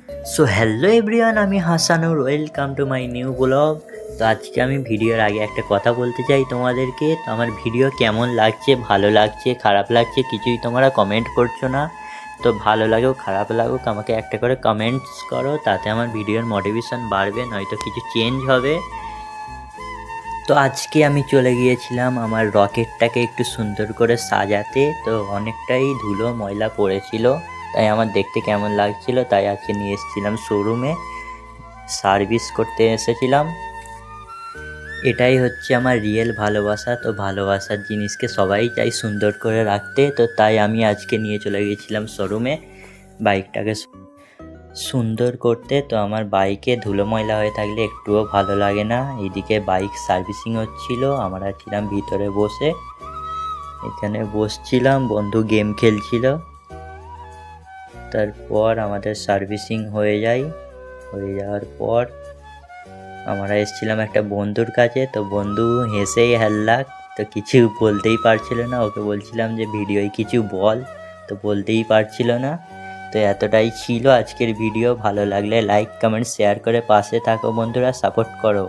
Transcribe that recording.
So hello everyone, আমি Hasanur, welcome to my new blog. তো আজকে আমি ভিডিওর আগে একটা কথা বলতে চাই তোমাদেরকে। তো আমার ভিডিও কেমন লাগছে, ভালো লাগছে, খারাপ লাগছে, কিছুই তোমরা কমেন্ট করছো না। তো ভালো লাগুক খারাপ লাগুক আমাকে একটা করে কমেন্টস করো, তাতে আমার ভিডিওর মোটিভেশন বাড়বে, নয়তো কিছু চেঞ্জ হবে। তো আজকে আমি চলে গিয়েছিলাম আমার রকেটটাকে একটু সুন্দর করে সাজাতে। তো অনেকটাই ধুলো ময়লা পড়েছিল, তাই আমার দেখতে কেমন লাগছিল, তাই আজকে নিয়ে এসেছিলাম শোরুমে, সার্ভিস করতে এসেছিলাম। এটাই হচ্ছে আমার রিয়েল ভালোবাসা। তো ভালোবাসার জিনিসকে সবাই চাই সুন্দর করে রাখতে, তো তাই আমি আজকে নিয়ে চলে গিয়েছিলাম শোরুমে বাইকটাকে সুন্দর করতে। তো আমার বাইকে ধুলো ময়লা হয়ে থাকলে একটুও ভালো লাগে না। এইদিকে বাইক সার্ভিসিং হচ্ছিল, আমরা ছিলাম ভিতরে বসে, এখানে বসছিলাম, বন্ধু গেম খেলছিল। তারপর আমাদের সার্ভিসিং হয়ে যাওয়ার পর আমরা এসেছিলাম একটা বন্ধুর কাছে। তো বন্ধু হেসেই হ্যাল্লাক, তো কিছু বলতেই পারছিল না। ওকে বলছিলাম যে ভিডিওয় কিছু বল, তো বলতেই পারছিল না। তো এতটাই ছিল আজকের ভিডিও। ভালো লাগলে লাইক কমেন্ট শেয়ার করে পাশে থাকো বন্ধুরা, সাপোর্ট করো।